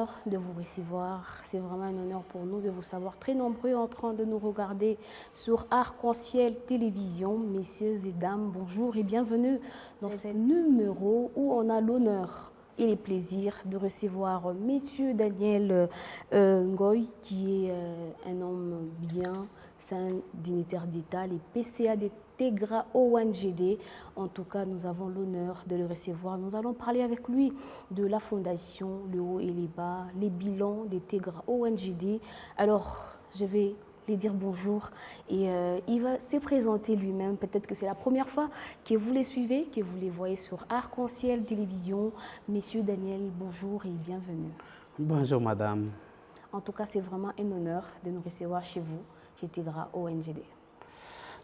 honneur de vous recevoir. C'est vraiment un honneur pour nous de vous savoir très nombreux en train de nous regarder sur Arc-en-Ciel Télévision. Messieurs et dames, bonjour et bienvenue dans ce numéro où on a l'honneur et le plaisir de recevoir Monsieur Daniel Ngoy, qui est un homme bien, c'est un dignitaire d'État, les PCA des Tegra ONGD. En tout cas, nous avons l'honneur de le recevoir. Nous allons parler avec lui de la fondation, le haut et les bas, les bilans des Tegra ONGD. Alors, je vais lui dire bonjour et il va se présenter lui-même. Peut-être que c'est la première fois que vous les suivez, que vous les voyez sur Arc-en-Ciel Télévision. Monsieur Daniel, bonjour et bienvenue. Bonjour madame. En tout cas, c'est vraiment un honneur de nous recevoir chez vous, chez Tegra ONGD.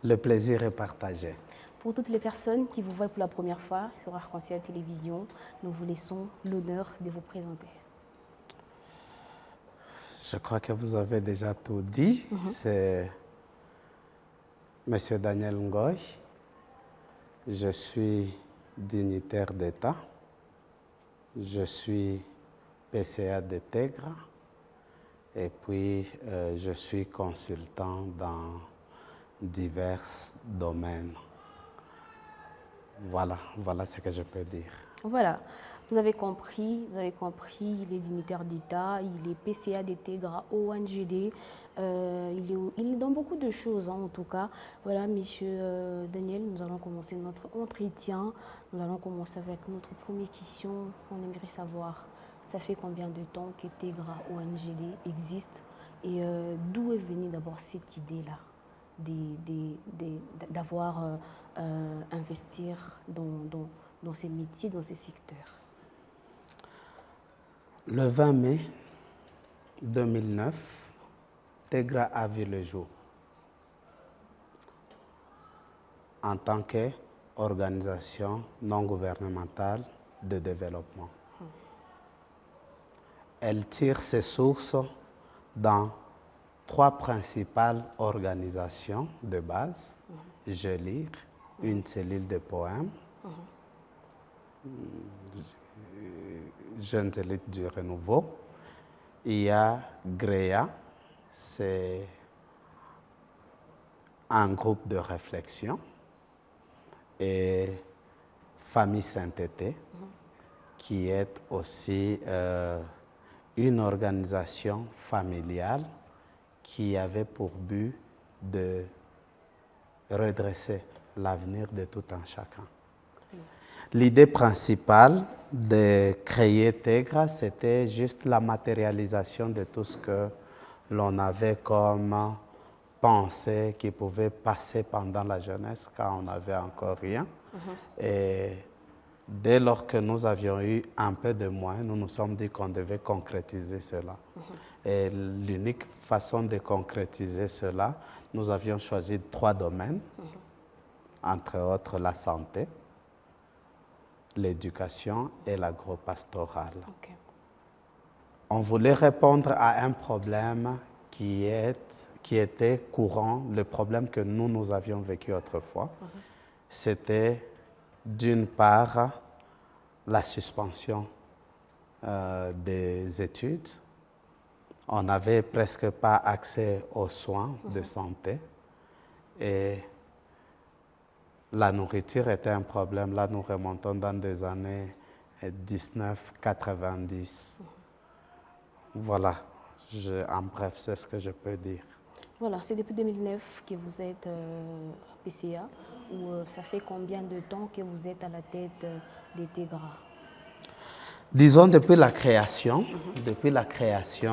Le plaisir est partagé. Pour toutes les personnes qui vous voient pour la première fois sur Arc-en-Ciel Télévision, nous vous laissons l'honneur de vous présenter. Je crois que vous avez déjà tout dit. C'est Monsieur Daniel Ngoy. Je suis dignitaire d'État. Je suis PCA de Tegra. Et puis, je suis consultant dans divers domaines. Voilà ce que je peux dire. Voilà, vous avez compris, il est dignitaire d'État, il est PCA des Tegra ONGD, il est dans beaucoup de choses en tout cas. Voilà, monsieur Daniel, nous allons commencer notre entretien. Nous allons commencer avec notre première question. On aimerait savoir, ça fait combien de temps que Tegra ONGD existe et d'où est venue d'abord cette idée-là d'avoir investir dans ces métiers, dans ces secteurs? Le 20 mai 2009, Tegra a vu le jour en tant qu'organisation non gouvernementale de développement. Elle tire ses sources dans 3 principales organisations de base. Je lis une cellule de poèmes, Jeunes élites du renouveau. Il y a GREA, c'est un groupe de réflexion, et Famille Saint-Tété, qui est aussi une organisation familiale qui avait pour but de redresser l'avenir de tout un chacun. L'idée principale de créer Tegra, c'était juste la matérialisation de tout ce que l'on avait comme pensée qui pouvait passer pendant la jeunesse quand on n'avait encore rien. Et dès lors que nous avions eu un peu de moyens, nous nous sommes dit qu'on devait concrétiser cela. Et l'unique façon de concrétiser cela, nous avions choisi 3 domaines, entre autres la santé, l'éducation et l'agro-pastoral. On voulait répondre à un problème qui était courant, le problème que nous avions vécu autrefois. C'était d'une part la suspension des études. On n'avait presque pas accès aux soins de santé et la nourriture était un problème. Là, nous remontons dans des années 1990. Voilà, en bref, c'est ce que je peux dire. Voilà, c'est depuis 2009 que vous êtes PCA, ou ça fait combien de temps que vous êtes à la tête des Tegra? Disons depuis la création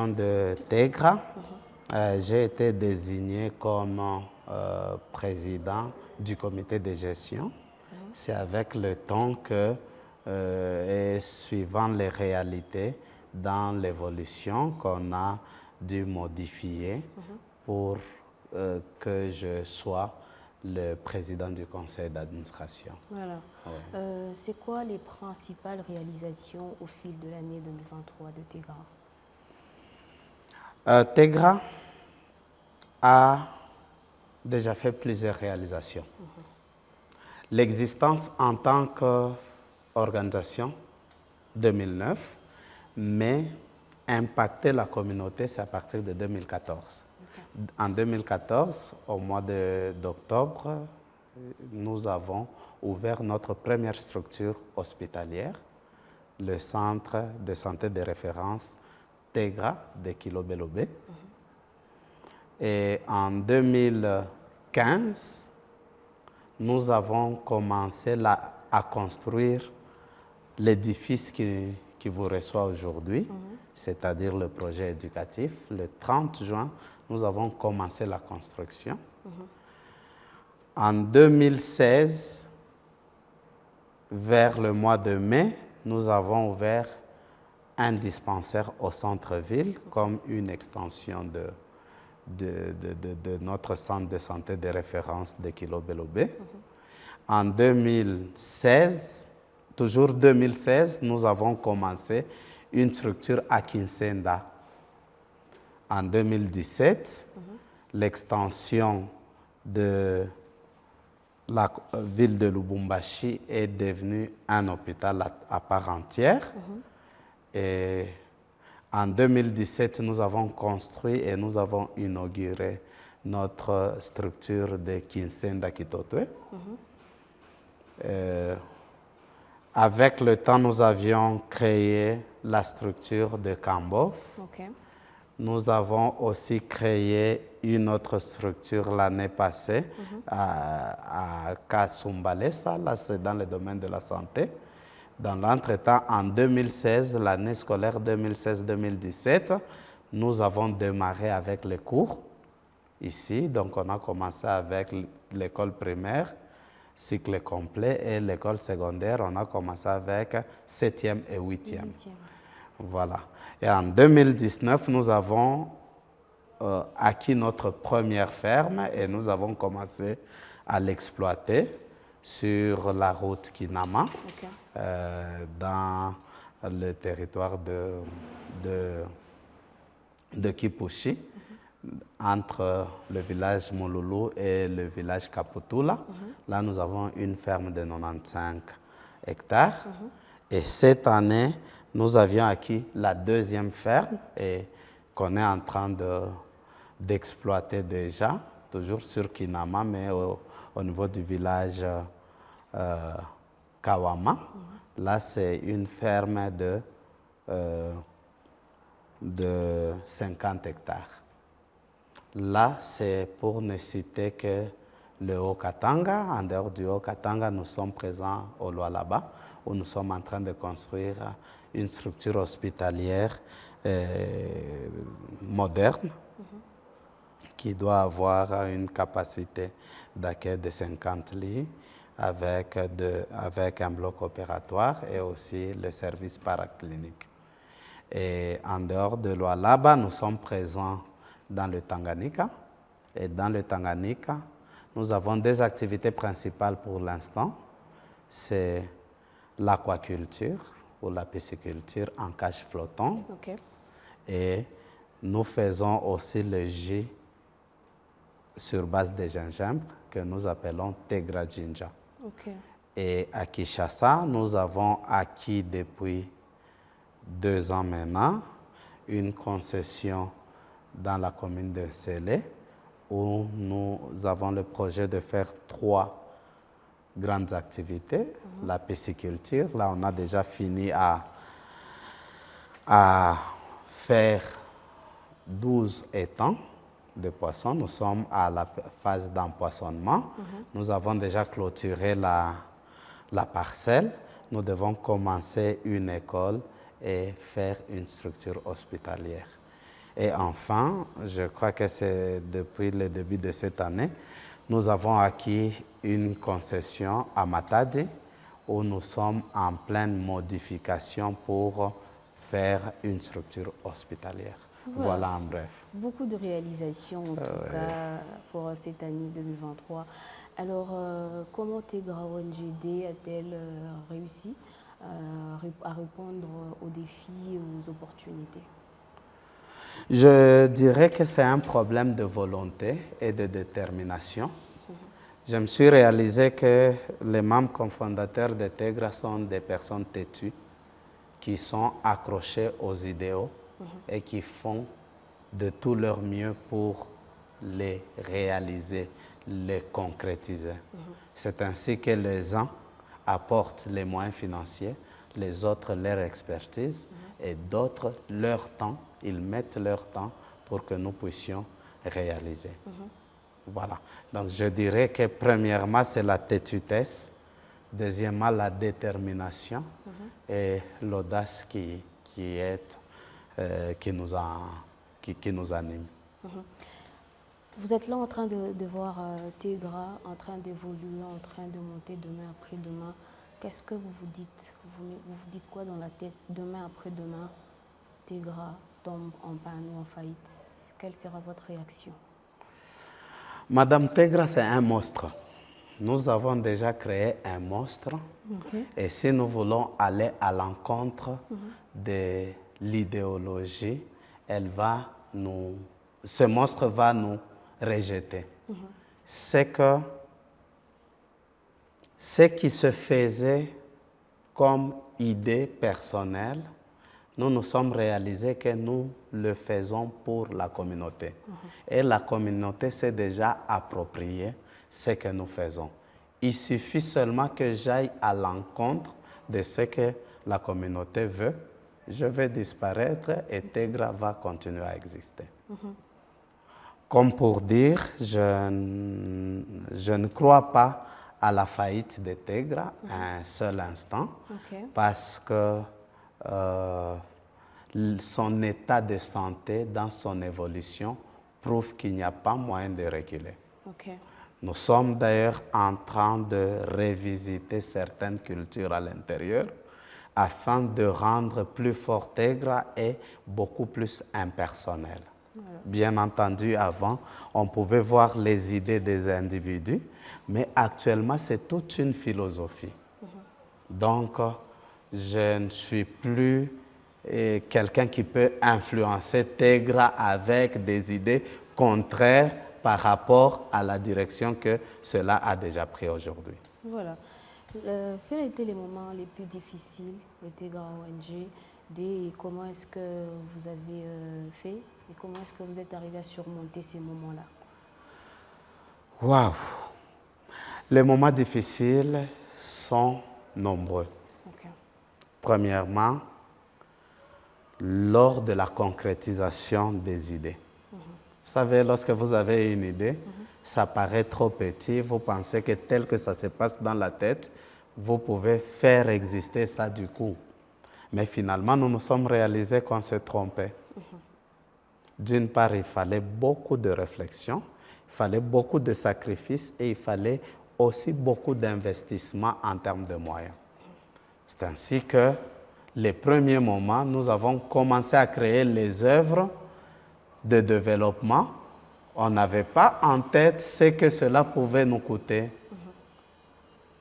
de Tegra, j'ai été désigné comme président du comité de gestion. C'est avec le temps que, et suivant les réalités dans l'évolution, qu'on a dû modifier pour que je sois le président du conseil d'administration. Voilà. C'est quoi les principales réalisations au fil de l'année 2023 de Tegra? Tegra a déjà fait plusieurs réalisations. L'existence en tant qu'organisation, 2009, mais impacté la communauté, c'est à partir de 2014. En 2014, au mois d'octobre, nous avons ouvert notre première structure hospitalière, le centre de santé de référence TEGRA de Kilo-Belobé. Et en 2015, nous avons commencé à construire l'édifice qui vous reçoit aujourd'hui, c'est-à-dire le projet éducatif. Le 30 juin, nous avons commencé la construction. En 2016, vers le mois de mai, nous avons ouvert un dispensaire au centre-ville comme une extension de notre centre de santé de référence de Kilo-Belobé. En 2016, toujours 2016, nous avons commencé une structure à Kinsenda. En 2017, l'extension de la ville de Lubumbashi est devenue un hôpital à part entière. Et en 2017, nous avons construit et nous avons inauguré notre structure de Kinsenda Kitotwe. Avec le temps, nous avions créé la structure de Kambov. Nous avons aussi créé une autre structure l'année passée à Kasumbalesa, là c'est dans le domaine de la santé. Dans l'entretemps, en 2016, l'année scolaire 2016-2017, nous avons démarré avec les cours ici. Donc on a commencé avec l'école primaire, cycle complet, et l'école secondaire, on a commencé avec 7e et 8e. Voilà. Et en 2019, nous avons acquis notre première ferme et nous avons commencé à l'exploiter sur la route Kinama, dans le territoire de Kipushi, entre le village Mouloulou et le village Kaputula. Là, nous avons une ferme de 95 hectares. Et cette année, nous avions acquis la deuxième ferme et qu'on est en train d'exploiter déjà, toujours sur Kinama, mais au niveau du village Kawama. Là, c'est une ferme de 50 hectares. Là, c'est pour ne citer que le Haut-Katanga. En dehors du Haut-Katanga, nous sommes présents au Lualaba, où nous sommes en train de construire une structure hospitalière moderne qui doit avoir une capacité d'accueil de 50 lits avec un bloc opératoire et aussi le service paraclinique. Et en dehors de Lualaba, nous sommes présents dans le Tanganyika. Et dans le Tanganyika, nous avons deux activités principales pour l'instant. C'est l'aquaculture ou la pisciculture en cage flottant. Et nous faisons aussi le jus sur base de gingembre que nous appelons Tegra Jinja. Et à Kinshasa, nous avons acquis depuis 2 ans maintenant une concession dans la commune de Sélé où nous avons le projet de faire 3 grandes activités. La pisciculture, là on a déjà fini à faire 12 étangs de poissons. Nous sommes à la phase d'empoisonnement. Nous avons déjà clôturé la parcelle. Nous devons commencer une école et faire une structure hospitalière. Et enfin, je crois que c'est depuis le début de cette année, nous avons acquis une concession à Matadi où nous sommes en pleine modification pour faire une structure hospitalière. Voilà en bref. Beaucoup de réalisations en tout cas pour cette année 2023. Alors, comment Tegra ONGD a-t-elle réussi à répondre aux défis et aux opportunités? Je dirais que c'est un problème de volonté et de détermination. Je me suis réalisé que les membres cofondateurs de Tegra sont des personnes têtues qui sont accrochées aux idéaux et qui font de tout leur mieux pour les réaliser, les concrétiser. C'est ainsi que les uns apportent les moyens financiers, les autres leur expertise et d'autres leur temps. Ils mettent leur temps pour que nous puissions réaliser. Voilà. Donc je dirais que premièrement, c'est la têtudesse. Deuxièmement, la détermination et l'audace qui nous anime. Vous êtes là en train de voir Tegra en train d'évoluer, en train de monter demain après demain. Qu'est-ce que vous vous dites? Vous vous dites quoi dans la tête? Demain après demain, Tegra tombe en panne ou en faillite. Quelle sera votre réaction? Madame Tegra, c'est un monstre. Nous avons déjà créé un monstre. Et si nous voulons aller à l'encontre de l'idéologie, ce monstre va nous rejeter. C'est que ce qui se faisait comme idée personnelle, nous nous sommes réalisés que nous le faisons pour la communauté. Et la communauté s'est déjà approprié ce que nous faisons. Il suffit seulement que j'aille à l'encontre de ce que la communauté veut. Je vais disparaître et Tegra va continuer à exister. Comme pour dire, je ne crois pas à la faillite de Tegra un seul instant, parce que son état de santé dans son évolution prouve qu'il n'y a pas moyen de reculer. Nous sommes d'ailleurs en train de revisiter certaines cultures à l'intérieur afin de rendre plus fort Tegra et beaucoup plus impersonnel. Bien entendu, avant, on pouvait voir les idées des individus, mais actuellement, c'est toute une philosophie. Donc, je ne suis plus quelqu'un qui peut influencer Tegra avec des idées contraires par rapport à la direction que cela a déjà pris aujourd'hui. Voilà. Quels étaient les moments les plus difficiles de Tegra ONG et comment est-ce que vous avez fait et comment est-ce que vous êtes arrivé à surmonter ces moments-là? Waouh! Les moments difficiles sont nombreux. Premièrement, lors de la concrétisation des idées. Vous savez, lorsque vous avez une idée, ça paraît trop petit, vous pensez que tel que ça se passe dans la tête, vous pouvez faire exister ça du coup. Mais finalement, nous nous sommes réalisés qu'on se trompait. D'une part, il fallait beaucoup de réflexion, il fallait beaucoup de sacrifices et il fallait aussi beaucoup d'investissement en termes de moyens. C'est ainsi que les premiers moments, nous avons commencé à créer les œuvres de développement. On n'avait pas en tête ce que cela pouvait nous coûter.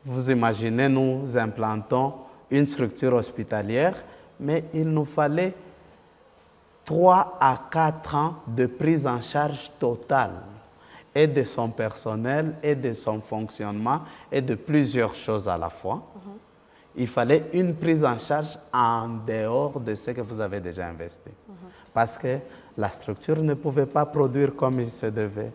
Vous imaginez, nous implantons une structure hospitalière, mais il nous fallait 3 à 4 ans de prise en charge totale et de son personnel et de son fonctionnement et de plusieurs choses à la fois. Il fallait une prise en charge en dehors de ce que vous avez déjà investi. Parce que la structure ne pouvait pas produire comme il se devait.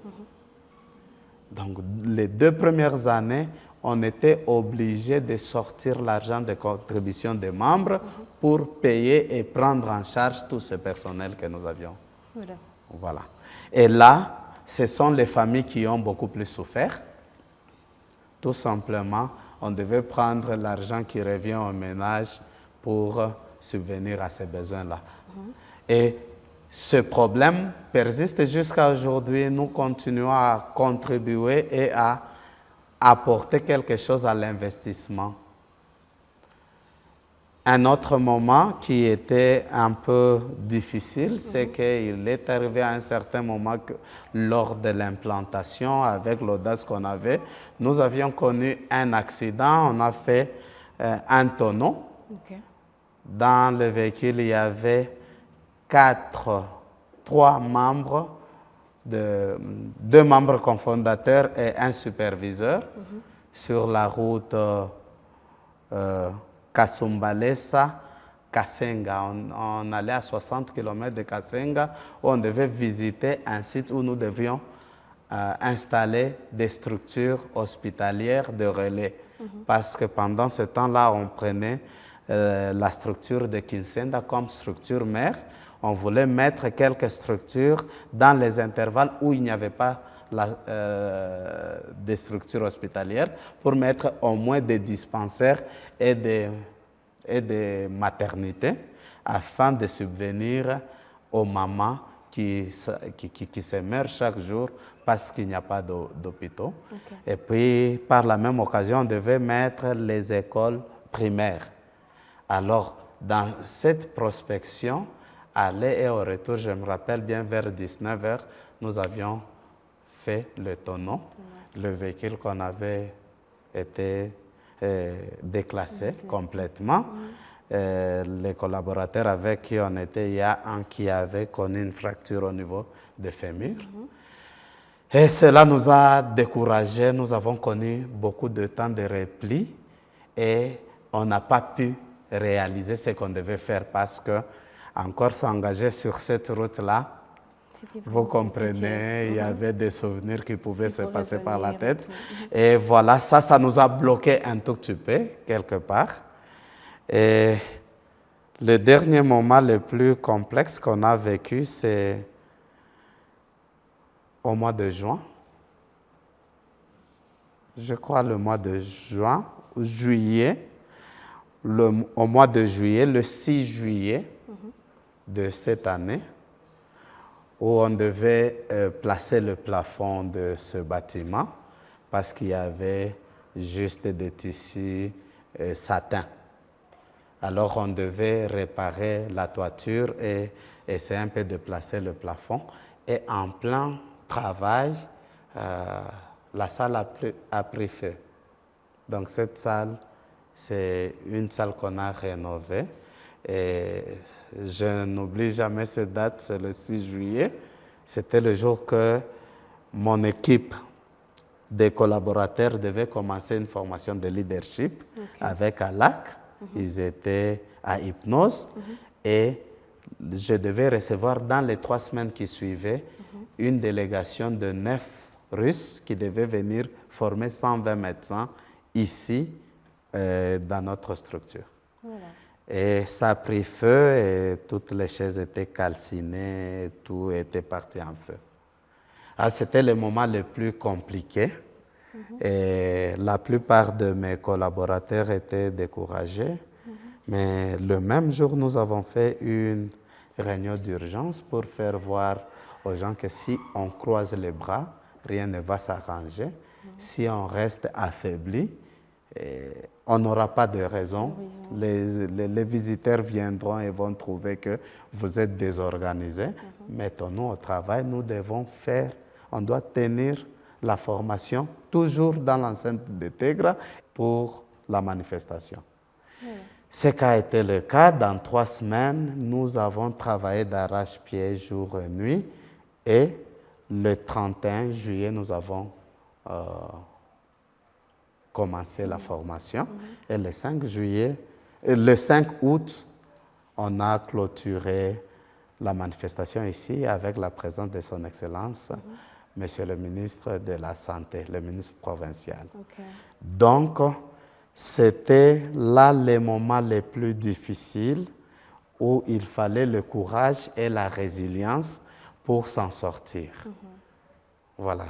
Donc, les 2 premières années, on était obligé de sortir l'argent de contribution des membres pour payer et prendre en charge tout ce personnel que nous avions. Voilà. Et là, ce sont les familles qui ont beaucoup plus souffert. Tout simplement, on devait prendre l'argent qui revient au ménage pour subvenir à ces besoins-là. Et ce problème persiste jusqu'à aujourd'hui. Nous continuons à contribuer et à apporter quelque chose à l'investissement. Un autre moment qui était un peu difficile, c'est qu'il est arrivé à un certain moment que lors de l'implantation, avec l'audace qu'on avait, nous avions connu un accident, on a fait un tonneau. Dans le véhicule, il y avait 3 membres, 2 membres cofondateurs et un superviseur sur la route Kasumbalesa Kasenga. On allait à 60 km de Kasenga où on devait visiter un site où nous devions installer des structures hospitalières de relais. Parce que pendant ce temps-là, on prenait la structure de Kinsenda comme structure mère. On voulait mettre quelques structures dans les intervalles où il n'y avait pas des structures hospitalières pour mettre au moins des dispensaires et des maternités afin de subvenir aux mamans qui se meurent chaque jour parce qu'il n'y a pas d'hôpitaux. Okay. Et puis, par la même occasion, on devait mettre les écoles primaires. Alors, dans cette prospection, aller et au retour, je me rappelle bien, vers 19h, nous avions fait le tonneau, le véhicule qu'on avait été déclassé complètement. Les collaborateurs avec qui on était, il y a un qui avait connu une fracture au niveau des fémurs. Et cela nous a découragés. Nous avons connu beaucoup de temps de repli et on n'a pas pu réaliser ce qu'on devait faire parce que encore s'engager sur cette route-là, vous comprenez, il y avait des souvenirs qui pouvaient se passer par la tête. Et voilà, ça nous a bloqué un tout petit peu, quelque part. Et le dernier moment le plus complexe qu'on a vécu, c'est au mois de juin. Je crois le mois de juin, ou juillet. Au mois de juillet, le 6 juillet de cette année, où on devait placer le plafond de ce bâtiment parce qu'il y avait juste des tissus satin. Alors on devait réparer la toiture et essayer un peu de placer le plafond. Et en plein travail, la salle a pris feu. Donc cette salle, c'est une salle qu'on a rénovée. Et je n'oublie jamais cette date, c'est le 6 juillet. C'était le jour que mon équipe des collaborateurs devait commencer une formation de leadership avec ALAC. Ils étaient à Hypnose et je devais recevoir dans les 3 semaines qui suivaient une délégation de 9 Russes qui devaient venir former 120 médecins ici dans notre structure. Voilà. Et ça a pris feu et toutes les chaises étaient calcinées, tout était parti en feu. C'était le moment le plus compliqué et la plupart de mes collaborateurs étaient découragés. Mais le même jour, nous avons fait une réunion d'urgence pour faire voir aux gens que si on croise les bras, rien ne va s'arranger. Si on reste affaibli, on n'aura pas de raison. Les visiteurs viendront et vont trouver que vous êtes désorganisés. Mettons-nous au travail, nous devons faire, on doit tenir la formation toujours dans l'enceinte de Tegra pour la manifestation. Ce qu'a été le cas, dans 3 semaines, nous avons travaillé d'arrache-pied jour et nuit et le 31 juillet, nous avons commencé la formation et le 5 août, on a clôturé la manifestation ici avec la présence de son Excellence, Monsieur le ministre de la Santé, le ministre provincial. Donc, c'était là les moments les plus difficiles où il fallait le courage et la résilience pour s'en sortir. Voilà.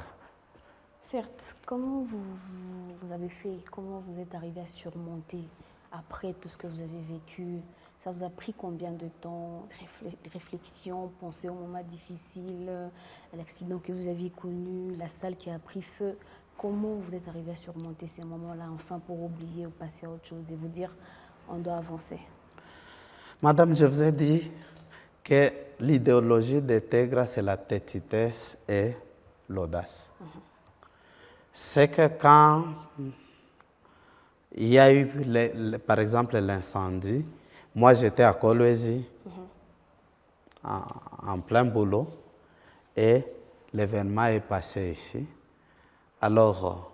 Certes, comment vous avez fait, comment vous êtes arrivé à surmonter après tout ce que vous avez vécu? Ça vous a pris combien de temps, réflexion, penser au moment difficile, l'accident que vous aviez connu, la salle qui a pris feu? Comment vous êtes arrivé à surmonter ces moments-là, enfin, pour oublier ou passer à autre chose et vous dire, on doit avancer? Madame, je vous ai dit que l'idéologie de Tegra, c'est la têtitesse et l'audace. C'est que quand il y a eu, par exemple, l'incendie, moi j'étais à Kolwezi, en plein boulot, et l'événement est passé ici. Alors,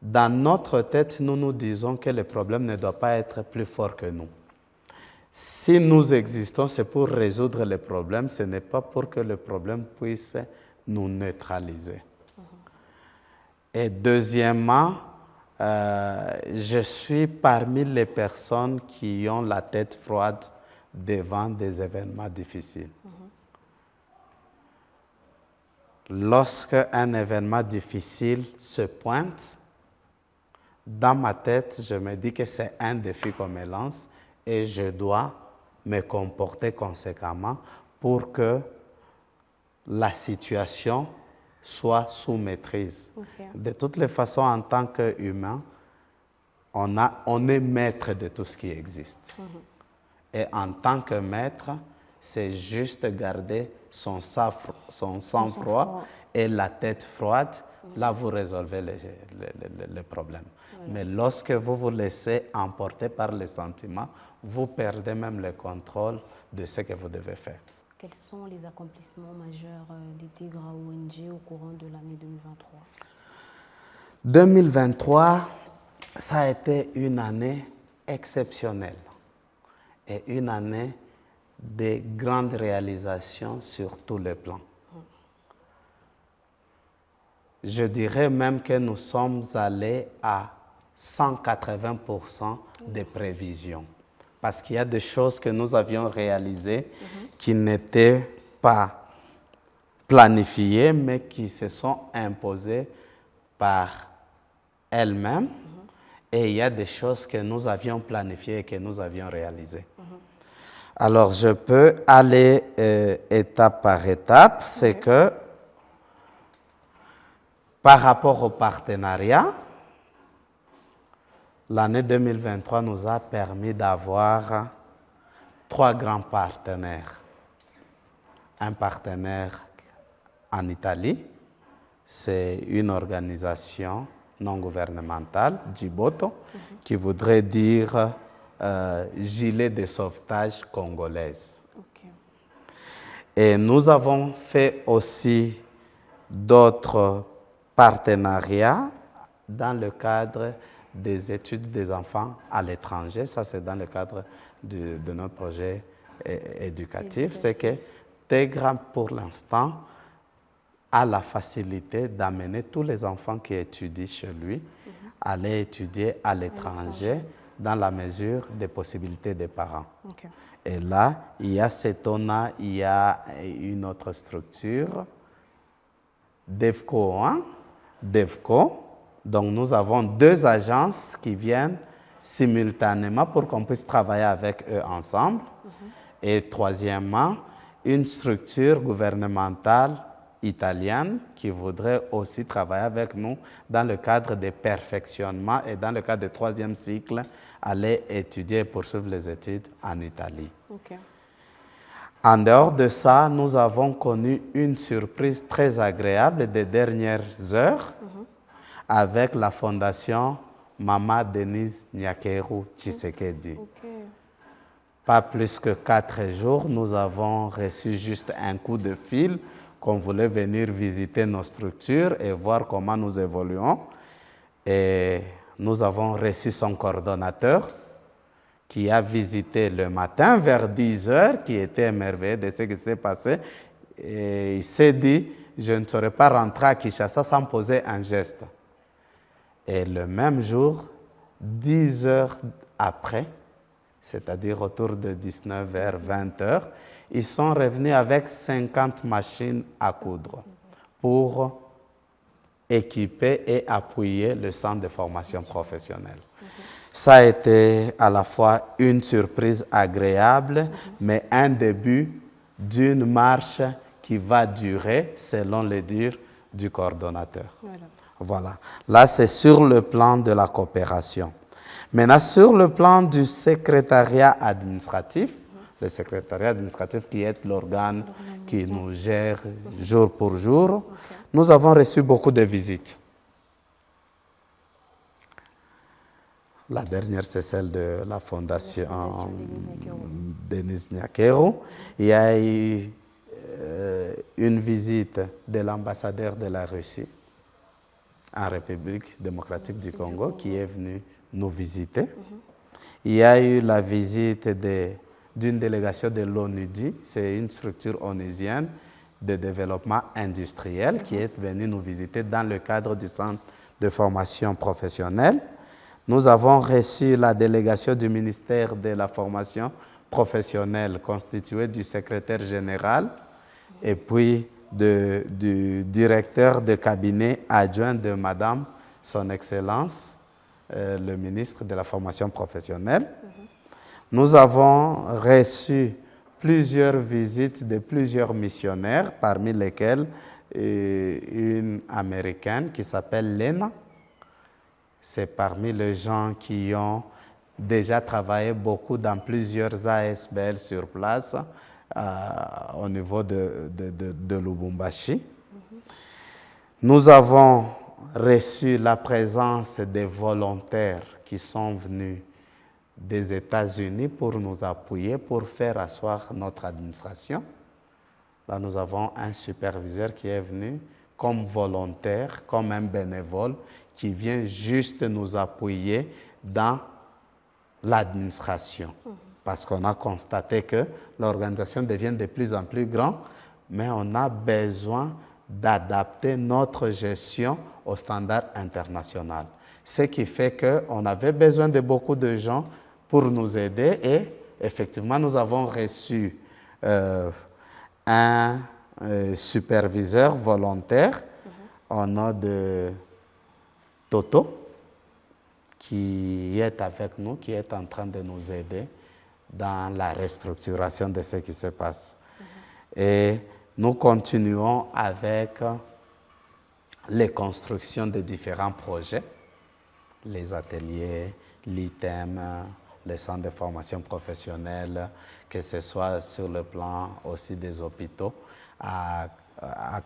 dans notre tête, nous nous disons que le problème ne doit pas être plus fort que nous. Si nous existons, c'est pour résoudre les problèmes, ce n'est pas pour que le problème puisse nous neutraliser. Et deuxièmement, je suis parmi les personnes qui ont la tête froide devant des événements difficiles. Lorsque un événement difficile se pointe, dans ma tête, je me dis que c'est un défi qu'on me lance et je dois me comporter conséquemment pour que la situation soit sous maîtrise. De toutes les façons, en tant qu'humain, on est maître de tout ce qui existe. Et en tant que maître, c'est juste garder son sang-froid et la tête froide. Là, vous résolvez les problèmes. Mais lorsque vous vous laissez emporter par les sentiments, vous perdez même le contrôle de ce que vous devez faire. Quels sont les accomplissements majeurs des Tigres ONG au courant de l'année 2023? 2023, ça a été une année exceptionnelle et une année de grandes réalisations sur tous les plans. Je dirais même que nous sommes allés à 180% des prévisions. Parce qu'il y a des choses que nous avions réalisées qui n'étaient pas planifiées, mais qui se sont imposées par elles-mêmes. Et il y a des choses que nous avions planifiées et que nous avions réalisées. Alors, je peux aller étape par étape. C'est que, par rapport au partenariat, l'année 2023 nous a permis d'avoir 3 grands partenaires. Un partenaire en Italie, c'est une organisation non gouvernementale, Giboto, qui voudrait dire gilet de sauvetage congolaise. Et nous avons fait aussi d'autres partenariats dans le cadre des études des enfants à l'étranger. Ça, c'est dans le cadre de notre projet éducatif. C'est que TEGRA, pour l'instant, a la facilité d'amener tous les enfants qui étudient chez lui à aller étudier à l'étranger dans la mesure des possibilités des parents. Et là, il y a CETONA, il y a une autre structure, DEVCO 1, DEVCO. Donc, nous avons 2 agences qui viennent simultanément pour qu'on puisse travailler avec eux ensemble. Et troisièmement, une structure gouvernementale italienne qui voudrait aussi travailler avec nous dans le cadre des perfectionnements et dans le cadre du 3e cycle, aller étudier et poursuivre les études en Italie. En dehors de ça, nous avons connu une surprise très agréable des dernières heures avec la fondation Mama Denise Nyakeru Tshisekedi. Pas plus que 4 jours, nous avons reçu juste un coup de fil qu'on voulait venir visiter nos structures et voir comment nous évoluons. Et nous avons reçu son coordonnateur qui a visité le matin vers 10 heures, qui était émerveillé de ce qui s'est passé. Et il s'est dit, je ne saurais pas rentrer à Kinshasa sans poser un geste. Et le même jour, 10 heures après, c'est-à-dire autour de 19h, 20h, ils sont revenus avec 50 machines à coudre pour équiper et appuyer le centre de formation professionnelle. Ça a été à la fois une surprise agréable, mais un début d'une marche qui va durer selon les dires du coordonnateur. Voilà. Là, c'est sur le plan de la coopération. Maintenant, sur le plan du secrétariat administratif, le secrétariat administratif qui est l'organe qui nous gère jour pour jour, nous avons reçu beaucoup de visites. La dernière, c'est celle de la fondation Denise Nyakeru. Il y a eu une visite de l'ambassadeur de la Russie en République démocratique du Congo qui est venu nous visiter. Il y a eu la visite de d'une délégation de l'ONUDI, c'est une structure onusienne de développement industriel qui est venue nous visiter dans le cadre du centre de formation professionnelle. Nous avons reçu la délégation du ministère de la formation professionnelle constituée du secrétaire général et puis du directeur de cabinet adjoint de Madame Son Excellence, le ministre de la formation professionnelle. Nous avons reçu plusieurs visites de plusieurs missionnaires, parmi lesquels une américaine qui s'appelle Lena. C'est parmi les gens qui ont déjà travaillé beaucoup dans plusieurs ASBL sur place au niveau de Lubumbashi. Nous avons reçu la présence des volontaires qui sont venus des États-Unis pour nous appuyer, pour faire asseoir notre administration. Là, nous avons un superviseur qui est venu comme volontaire, comme un bénévole, qui vient juste nous appuyer dans l'administration. Parce qu'on a constaté que l'organisation devient de plus en plus grande, mais on a besoin d'adapter notre gestion au standard international. Ce qui fait qu'on avait besoin de beaucoup de gens pour nous aider et effectivement, nous avons reçu un superviseur volontaire au nom de Toto qui est avec nous, qui est en train de nous aider dans la restructuration de ce qui se passe. Et nous continuons avec les constructions de différents projets, les ateliers, l'ITEM, les centres de formation professionnelle, que ce soit sur le plan aussi des hôpitaux. À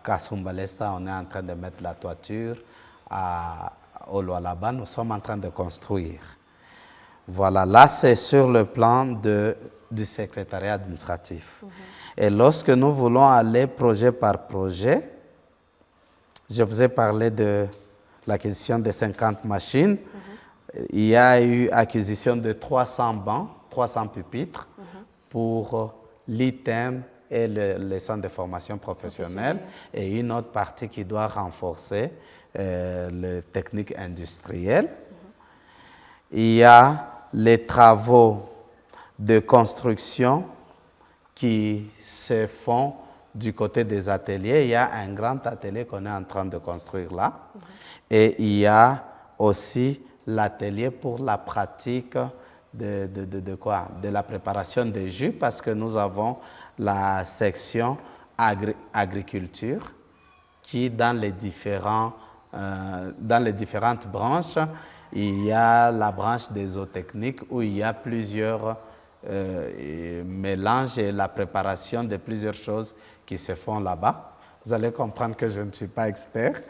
Kasumbalesa, on est en train de mettre la toiture. Au Lualaba, nous sommes en train de construire. Voilà, là c'est sur le plan du secrétariat administratif. Et lorsque nous voulons aller projet par projet, je vous ai parlé de l'acquisition de 50 machines. Il y a eu acquisition de 300 bancs, 300 pupitres pour l'ITEM et le centre de formation professionnelle et une autre partie qui doit renforcer les techniques industrielles. Il y a les travaux de construction qui se font du côté des ateliers. Il y a un grand atelier qu'on est en train de construire là. Et il y a aussi l'atelier pour la pratique de quoi? De la préparation des jus, parce que nous avons la section agriculture qui, dans les différentes branches, il y a la branche des zootechniques où il y a plusieurs mélanges et la préparation de plusieurs choses qui se font là-bas. Vous allez comprendre que je ne suis pas expert,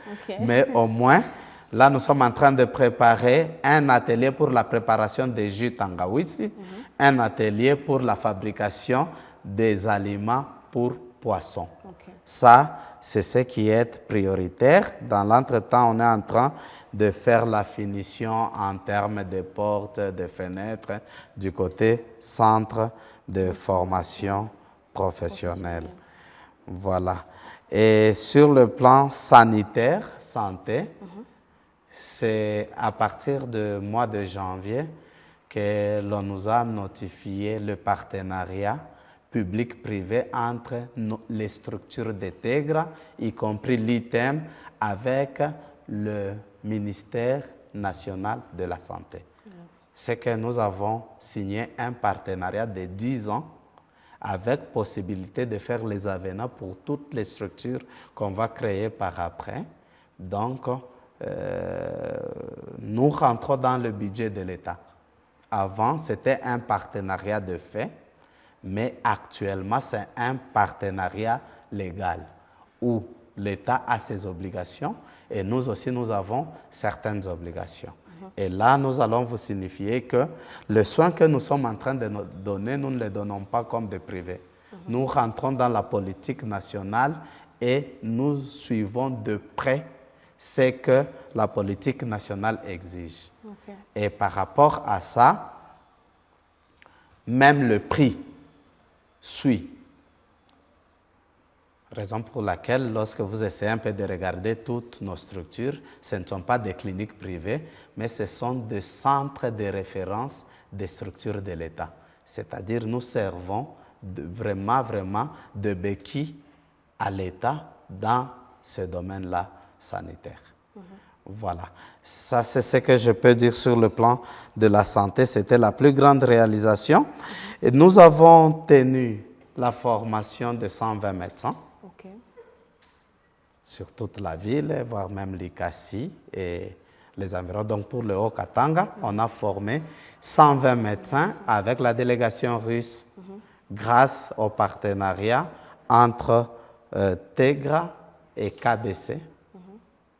mais au moins, là, nous sommes en train de préparer un atelier pour la préparation des jus Tangawisi, un atelier pour la fabrication des aliments pour poissons. Ça, c'est ce qui est prioritaire. Dans l'entretemps, on est en train de faire la finition en termes de portes, de fenêtres, du côté centre de formation professionnelle. Voilà. Et sur le plan sanitaire, santé, c'est à partir du mois de janvier que l'on nous a notifié le partenariat public-privé entre les structures de TEGRA, y compris l'ITEM, avec le ministère national de la Santé. C'est que nous avons signé un partenariat de 10 ans avec possibilité de faire les avenants pour toutes les structures qu'on va créer par après. Donc, nous rentrons dans le budget de l'État. Avant, c'était un partenariat de fait, mais actuellement, c'est un partenariat légal où l'État a ses obligations et nous aussi, nous avons certaines obligations. Et là, nous allons vous signifier que le soin que nous sommes en train de nous donner, nous ne le donnons pas comme des privés. Nous rentrons dans la politique nationale et nous suivons de près ce que la politique nationale exige. Et par rapport à ça, même le prix suit. Raison pour laquelle, lorsque vous essayez un peu de regarder toutes nos structures, ce ne sont pas des cliniques privées, mais ce sont des centres de référence des structures de l'État. C'est-à-dire, nous servons vraiment de béquille à l'État dans ce domaine-là sanitaire. Voilà. Ça, c'est ce que je peux dire sur le plan de la santé. C'était la plus grande réalisation. Et nous avons tenu la formation de 120 médecins. Sur toute la ville, voire même l'Ikassi et les environs. Donc pour le Haut-Katanga, on a formé 120 médecins avec la délégation russe grâce au partenariat entre TEGRA et KBC.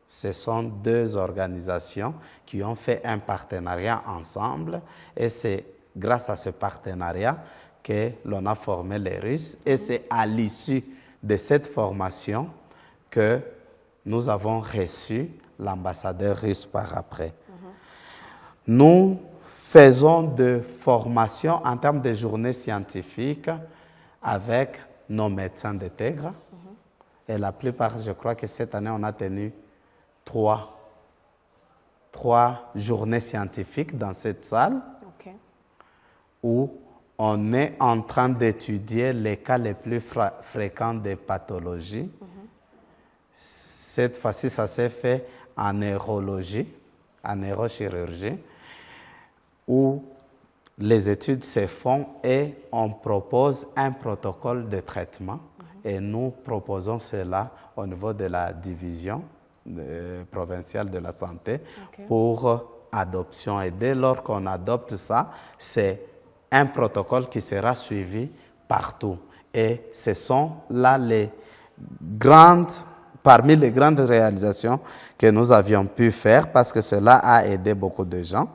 Ce sont deux organisations qui ont fait un partenariat ensemble et c'est grâce à ce partenariat que l'on a formé les Russes et c'est à l'issue de cette formation que nous avons reçu l'ambassadeur russe par après. Nous faisons de formation en termes de journées scientifiques avec nos médecins de TEGRA. Et la plupart, je crois que cette année, on a tenu trois journées scientifiques dans cette salle où on est en train d'étudier les cas les plus fréquents de pathologies. Cette fois-ci, ça s'est fait en neurologie, en neurochirurgie, où les études se font et on propose un protocole de traitement. Et nous proposons cela au niveau de la division provinciale de la santé pour adoption. Et dès lors qu'on adopte ça, c'est un protocole qui sera suivi partout. Et ce sont là parmi les grandes réalisations que nous avions pu faire parce que cela a aidé beaucoup de gens.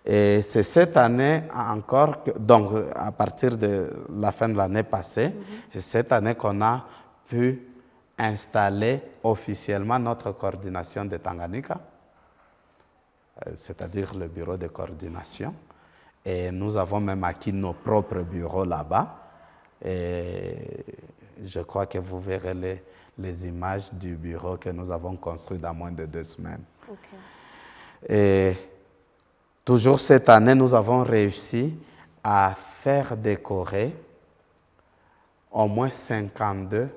Et c'est cette année encore, donc à partir de la fin de l'année passée, c'est cette année qu'on a pu installer officiellement notre coordination de Tanganyika, c'est-à-dire le bureau de coordination. Et nous avons même acquis nos propres bureaux là-bas. Et je crois que vous verrez les images du bureau que nous avons construit dans moins de 2 semaines. Et toujours cette année, nous avons réussi à faire décorer au moins 52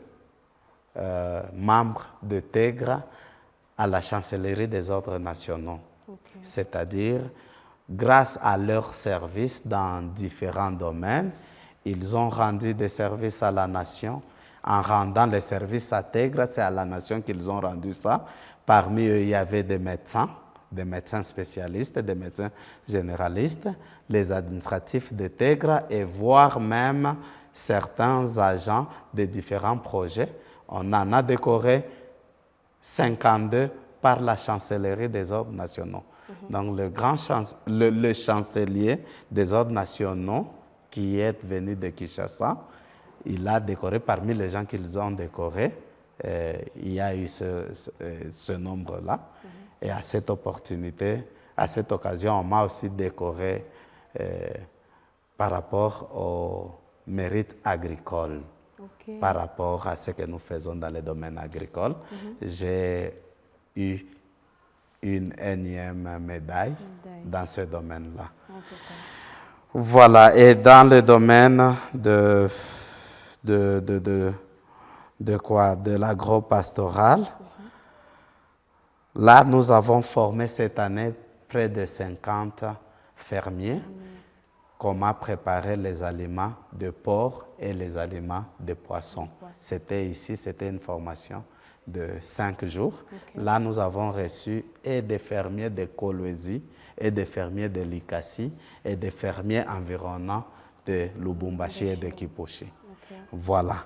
membres de TEGRA à la chancellerie des ordres nationaux. C'est-à-dire, grâce à leurs services dans différents domaines, ils ont rendu des services à la nation. En rendant les services à TEGRA, c'est à la nation qu'ils ont rendu ça. Parmi eux, il y avait des médecins spécialistes, des médecins généralistes, les administratifs de TEGRA et voire même certains agents de différents projets. On en a décoré 52 par la chancellerie des ordres nationaux. Donc le chancelier des ordres nationaux qui est venu de Kinshasa, il a décoré parmi les gens qu'ils ont décorés. Il y a eu ce nombre-là. Et à cette opportunité, à cette occasion, on m'a aussi décoré par rapport au mérite agricole, par rapport à ce que nous faisons dans le domaine agricole. J'ai eu une énième médaille dans ce domaine-là. Voilà, et dans le domaine de l'agro-pastoral, là, nous avons formé cette année près de 50 fermiers, comment préparer les aliments de porc et les aliments de poisson. C'était une formation de 5 jours. Là, nous avons reçu et des fermiers de Kolwezi, et des fermiers de l'Ikassi, et des fermiers environnants de Lubumbashi et de Kipushi. Voilà.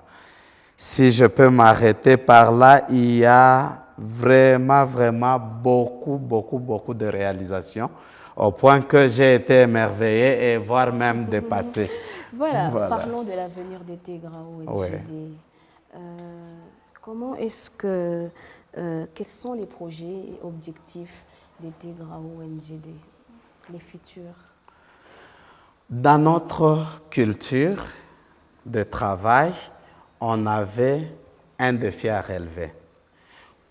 Si je peux m'arrêter par là, il y a vraiment beaucoup de réalisations, au point que j'ai été émerveillé et voire même dépassé. Voilà, parlons de l'avenir des TEGRA ONGD. Comment est-ce que, quels sont les projets et objectifs des TEGRA ONGD, les futurs? Dans notre culture, de travail, on avait un défi à relever.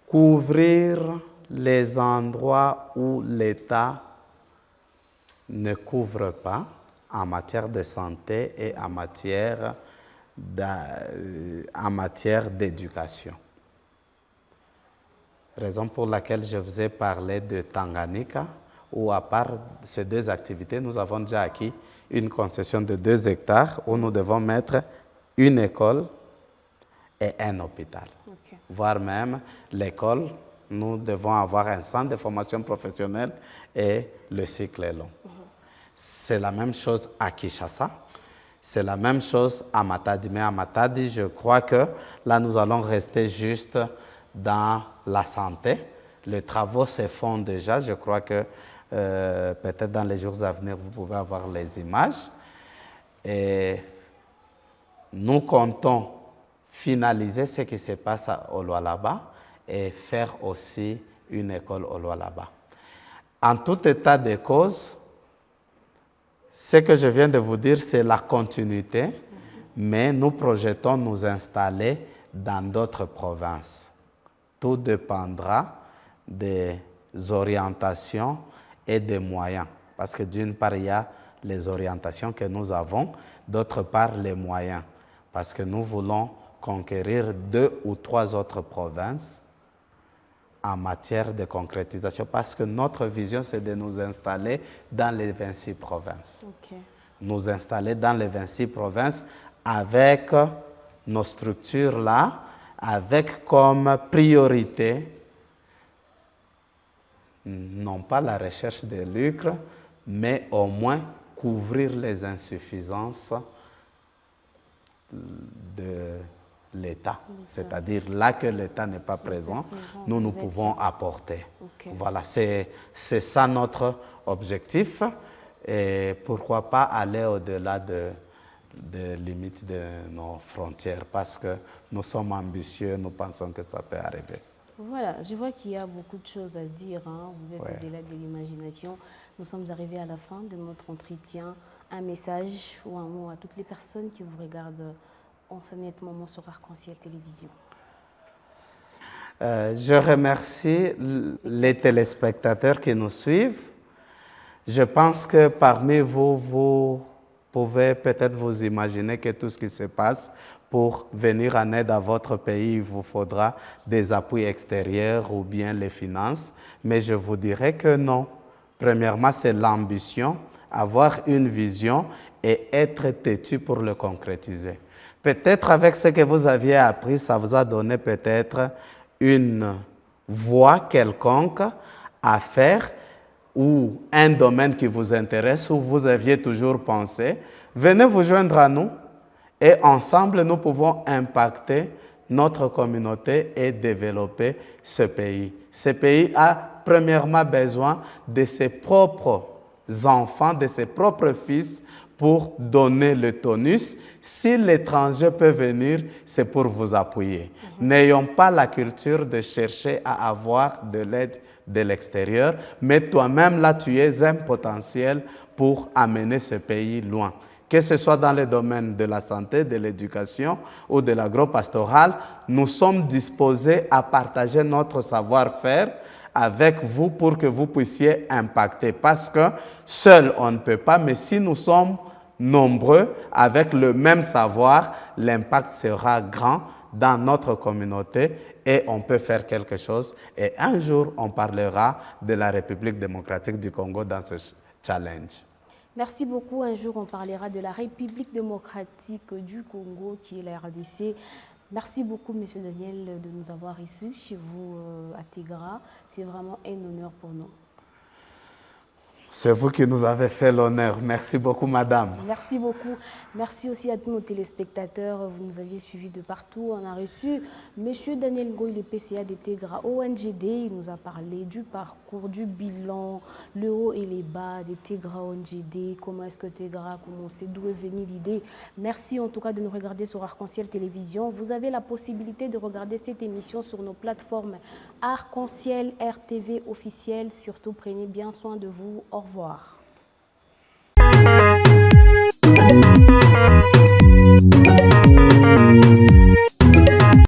Couvrir les endroits où l'État ne couvre pas en matière de santé et en matière d'éducation. Raison pour laquelle je vous ai parlé de Tanganyika, où à part ces deux activités, nous avons déjà acquis une concession de 2 hectares où nous devons mettre une école et un hôpital. Okay. Voire même l'école, nous devons avoir un centre de formation professionnelle et le cycle est long. C'est la même chose à Kinshasa, c'est la même chose à Matadi. Mais à Matadi, je crois que là, nous allons rester juste dans la santé. Les travaux se font déjà. Je crois que peut-être dans les jours à venir, vous pouvez avoir les images. Et nous comptons finaliser ce qui se passe au Lualaba et faire aussi une école au Lualaba. En tout état de cause, ce que je viens de vous dire, c'est la continuité, mais nous projetons nous installer dans d'autres provinces. Tout dépendra des orientations et des moyens. Parce que d'une part, il y a les orientations que nous avons, d'autre part, les moyens. Parce que nous voulons conquérir 2 ou 3 autres provinces en matière de concrétisation, parce que notre vision, c'est de nous installer dans les 26 provinces. Okay. Nous installer dans les 26 provinces avec nos structures là, avec comme priorité, non pas la recherche de lucre, mais au moins couvrir les insuffisances de l'État. C'est-à-dire là que l'État n'est pas présent, nous pouvons apporter. Okay. Voilà, c'est ça notre objectif. Et pourquoi pas aller au-delà des limites de nos frontières, parce que nous sommes ambitieux, nous pensons que ça peut arriver. Voilà, je vois qu'il y a beaucoup de choses à dire. Hein. Vous êtes au-delà de l'imagination. Nous sommes arrivés à la fin de notre entretien. Un message ou un mot à toutes les personnes qui vous regardent en ce net moment sur Arc-en-Ciel Télévision. Je remercie les téléspectateurs qui nous suivent. Je pense que parmi vous, vous pouvez peut-être vous imaginer que tout ce qui se passe, pour venir en aide à votre pays, il vous faudra des appuis extérieurs ou bien les finances. Mais je vous dirais que non. Premièrement, c'est l'ambition, avoir une vision et être têtu pour le concrétiser. Peut-être avec ce que vous aviez appris, ça vous a donné peut-être une voie quelconque à faire ou un domaine qui vous intéresse ou vous aviez toujours pensé. Venez vous joindre à nous et ensemble, nous pouvons impacter notre communauté et développer ce pays. Ce pays a premièrement besoin de ses propres enfants, de ses propres fils pour donner le tonus. Si l'étranger peut venir, c'est pour vous appuyer. N'ayons pas la culture de chercher à avoir de l'aide de l'extérieur, mais toi-même, là, tu es un potentiel pour amener ce pays loin. Que ce soit dans le domaine de la santé, de l'éducation ou de l'agro-pastoral, nous sommes disposés à partager notre savoir-faire avec vous pour que vous puissiez impacter. Parce que seul, on ne peut pas, mais si nous sommes nombreux avec le même savoir, l'impact sera grand dans notre communauté et on peut faire quelque chose. Et un jour, on parlera de la République démocratique du Congo dans ce challenge. Merci beaucoup. Un jour, on parlera de la République démocratique du Congo, qui est la RDC. Merci beaucoup, M. Daniel, de nous avoir reçus chez vous à Tégra. C'est vraiment un honneur pour nous. C'est vous qui nous avez fait l'honneur. Merci beaucoup, madame. Merci beaucoup. Merci aussi à tous nos téléspectateurs. Vous nous aviez suivis de partout. On a reçu M. Daniel Ngoï, le PCA de Tégra ONGD. Il nous a parlé du parcours, du bilan, le haut et les bas de Tégra ONGD. Comment est-ce que Tégra a commencé, d'où est venue l'idée. Merci en tout cas de nous regarder sur Arc-en-Ciel Télévision. Vous avez la possibilité de regarder cette émission sur nos plateformes Arc-en-Ciel, RTV officiel. Surtout, prenez bien soin de vous. Au revoir.